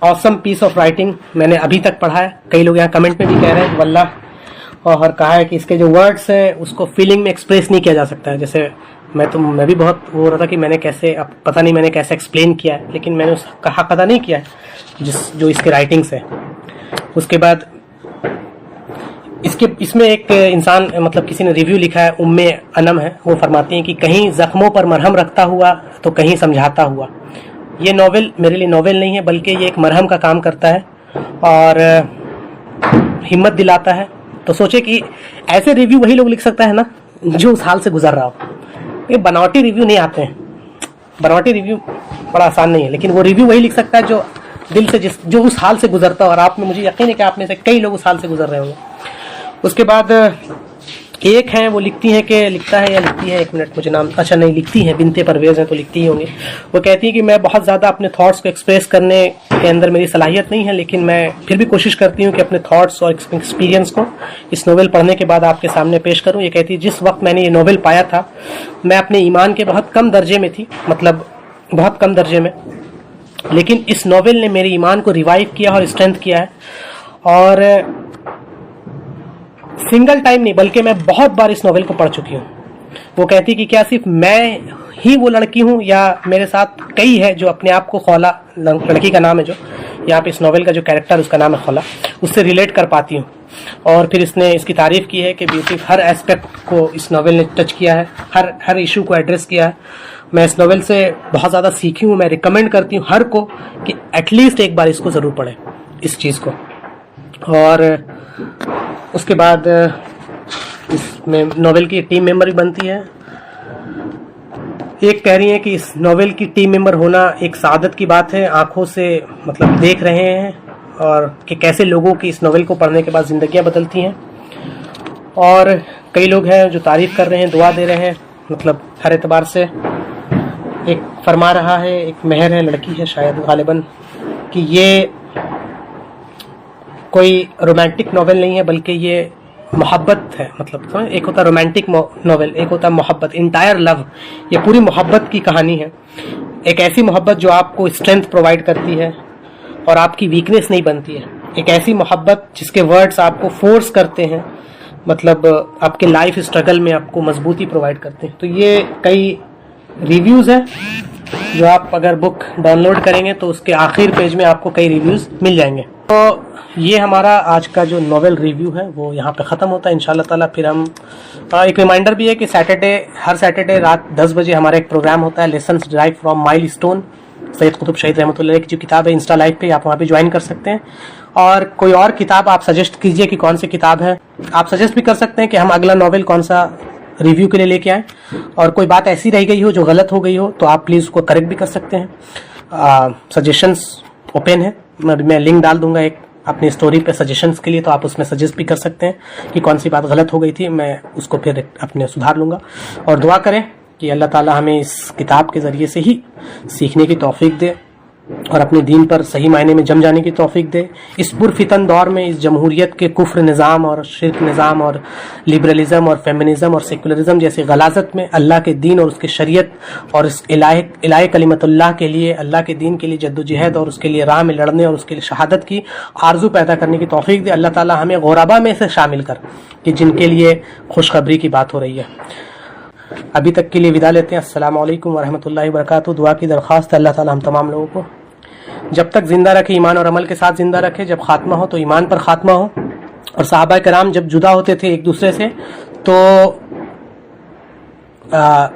آسم پیس آف رائٹنگ, میں نے ابھی تک پڑھا ہے. کئی لوگ یہاں کمنٹ میں بھی کہہ رہے ہیں واللہ, اور کہا ہے کہ اس کے جو ورڈس ہیں اس کو فیلنگ میں ایکسپریس نہیں کیا جا سکتا ہے. جیسے میں بھی بہت وہ ہو رہا تھا کہ میں نے کیسے, اب پتہ نہیں میں نے کیسے ایکسپلین کیا ہے, لیکن میں نے اس کا حق ادا نہیں کیا ہے جو اس کے رائٹنگ سے. اس کے بعد اس میں ایک انسان مطلب کسی نے ریویو لکھا ہے, انم ہے, وہ فرماتی ہیں کہ کہیں زخموں پر مرہم رکھتا ہوا تو کہیں سمجھاتا ہوا. یہ ناول میرے لیے ناول نہیں ہے بلکہ یہ ایک مرہم کا کام کرتا ہے اور ہمت دلاتا ہے. تو سوچے کہ ایسے ریویو وہی لوگ لکھ سکتا ہے نا جو اس حال سے گزر رہا ہو. یہ بناوٹی ریویو نہیں آتے ہیں, بناوٹی ریویو بڑا آسان نہیں ہے, لیکن وہ ریویو وہی لکھ سکتا ہے جو دل سے جو اس حال سے گزرتا ہے. اور آپ میں مجھے یقین ہے کہ آپ میں سے کئی لوگ اس حال سے گزر رہے ہوں گے. اس کے بعد ایک ہیں وہ لکھتی ہے ایک منٹ مجھے نام, اچھا نہیں لکھتی ہیں, بنتے پرویز ہیں تو لکھتی ہی ہوں گی. وہ کہتی ہے کہ میں بہت زیادہ اپنے تھاٹس کو ایکسپریس کرنے کے اندر میری صلاحیت نہیں ہے, لیکن میں پھر بھی کوشش کرتی ہوں کہ اپنے تھاٹس اور ایکسپیرینس کو اس ناول پڑھنے کے بعد آپ کے سامنے پیش کروں. یہ کہتی ہے جس وقت میں نے یہ ناول پایا تھا میں اپنے ایمان کے بہت کم درجے میں تھی, مطلب بہت کم درجے میں, لیکن اس ناول نے میرے ایمان کو ریوائیو کیا اور اسٹرینتھ کیا ہے. اور سنگل ٹائم نہیں بلکہ میں بہت بار اس ناول کو پڑھ چکی ہوں. وہ کہتی کہ کیا صرف میں ہی وہ لڑکی ہوں یا میرے ساتھ کئی ہے جو اپنے آپ کو خولا, لڑکی کا نام ہے جو یہاں پہ اس ناول کا جو کیریکٹر اس کا نام ہے خولا, اس سے ریلیٹ کر پاتی ہوں. اور پھر اس نے اس کی تعریف کی ہے کہ بیوٹی ہر ایسپیکٹ کو اس ناول نے ٹچ کیا ہے, ہر ایشو کو ایڈریس کیا ہے. میں اس ناول سے بہت زیادہ سیکھی ہوں. میں ریکمینڈ کرتی ہوں ہر کو کہ ایٹ لیسٹ ایک بار اس کو ضرور پڑھیں اس چیز کو. اور اس کے بعد اس میں ناول کی ایک ٹیم ممبر بھی بنتی ہے. ایک کہہ رہی ہیں کہ اس ناول کی ٹیم ممبر ہونا ایک سعادت کی بات ہے, آنکھوں سے مطلب دیکھ رہے ہیں اور کہ کیسے لوگوں کی اس ناول کو پڑھنے کے بعد زندگیاں بدلتی ہیں. اور کئی لوگ ہیں جو تعریف کر رہے ہیں, دعا دے رہے ہیں, مطلب ہر اعتبار سے. ایک فرما رہا ہے, ایک مہر ہے, لڑکی ہے شاید غالباً, کہ یہ کوئی رومانٹک ناول نہیں ہے بلکہ یہ محبت ہے. مطلب ایک ہوتا رومانٹک ناول, ایک ہوتا محبت, انٹائر لو. یہ پوری محبت کی کہانی ہے, ایک ایسی محبت جو آپ کو اسٹرینتھ پرووائڈ کرتی ہے اور آپ کی ویکنیس نہیں بنتی ہے. ایک ایسی محبت جس کے ورڈز آپ کو فورس کرتے ہیں, مطلب آپ کے لائف اسٹرگل میں آپ کو مضبوطی پرووائڈ کرتے ہیں. تو یہ کئی ریویوز ہیں جو آپ اگر بک ڈاؤن لوڈ کریں گے تو اس کے آخر پیج میں آپ کو کئی ریویوز مل جائیں گے. تو یہ ہمارا آج کا جو ناول ریویو ہے وہ یہاں پہ ختم ہوتا ہے انشاءاللہ تعالیٰ. پھر ہم ایک ریمائنڈر بھی ہے کہ ہر سیٹرڈے رات 10 بجے ہمارا ایک پروگرام ہوتا ہے لیسنس ڈرائیو فرام مائل اسٹون، سید قطب شہید رحمۃ اللہ علیہ کی جو کتاب ہے انسٹا لائف پہ، آپ وہاں پہ جوائن کر سکتے ہیں. اور کوئی اور کتاب آپ سجیسٹ کیجئے کہ کون سی کتاب ہے. آپ سجیسٹ بھی کر سکتے ہیں کہ ہم اگلا ناول کون سا ریویو کے لیے لے کے آئیں. اور کوئی بات ایسی رہ گئی ہو جو غلط ہو گئی ہو تو آپ پلیز اس کو کریکٹ بھی کر سکتے ہیں. سجیشنس اوپن ہے. میں لنک ڈال دوں گا ایک اپنی اسٹوری پہ سجیشنس کے لیے، تو آپ اس میں سجیسٹ بھی کر سکتے ہیں کہ کون سی بات غلط ہو گئی تھی. میں اس کو پھر اپنے سدھار لوں گا. اور دعا کریں کہ اللہ تعالی ہمیں اس کتاب کے ذریعے سے ہی سیکھنے کی توفیق دے اور اپنے دین پر صحیح معنی میں جم جانے کی توفیق دے. اس پرفتن دور میں، اس جمہوریت کے کفر نظام اور شرک نظام اور لبرلزم اور فیمنزم اور سیکولرزم جیسی غلاظت میں اللہ کے دین اور اس کے شریعت اور اس الہ کلمت اللہ کے لیے، اللہ کے دین کے لیے جدوجہد اور اس کے لیے راہ میں لڑنے اور اس کے لیے شہادت کی آرزو پیدا کرنے کی توفیق دے. اللہ تعالی ہمیں غربا میں سے شامل کر کہ جن کے لیے خوشخبری کی بات ہو رہی ہے. ابھی تک کے لیے وداع لیتے ہیں. السلام علیکم ورحمۃ اللہ وبرکاتہ. دعا کی درخواست ہے اللہ تعالی ہم تمام لوگوں کو جب تک زندہ رکھے ایمان اور عمل کے ساتھ زندہ رکھے، جب خاتمہ ہو تو ایمان پر خاتمہ ہو. اور صحابہ کرام جب جدا ہوتے تھے ایک دوسرے سے تو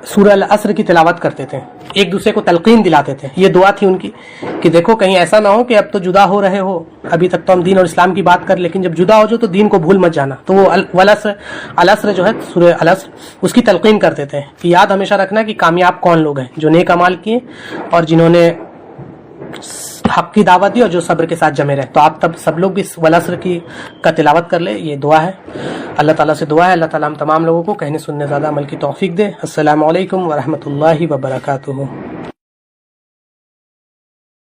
سورہ العصر کی تلاوت کرتے تھے، ایک دوسرے کو تلقین دلاتے تھے. یہ دعا تھی ان کی کہ دیکھو کہیں ایسا نہ ہو کہ اب تو جدا ہو رہے ہو، ابھی تک تو ہم دین اور اسلام کی بات کر، لیکن جب جدا ہو جاؤ تو دین کو بھول مت جانا. تو وہ العصر جو ہے سورہ العصر، اس کی تلقین کرتے تھے کہ یاد ہمیشہ رکھنا کہ کامیاب کون لوگ ہیں، جو نیک اعمال کیے اور جنہوں نے حق کی دعوت دی اور جو صبر کے ساتھ جمے رہے. تو آپ تب سب لوگ بھی والعصر کا تلاوت کر لیں. یہ دعا ہے، اللہ تعالیٰ سے دعا ہے اللہ تعالیٰ ہم تمام لوگوں کو کہنے سننے زیادہ عمل کی توفیق دے. السلام علیکم ورحمۃ اللہ وبرکاتہ.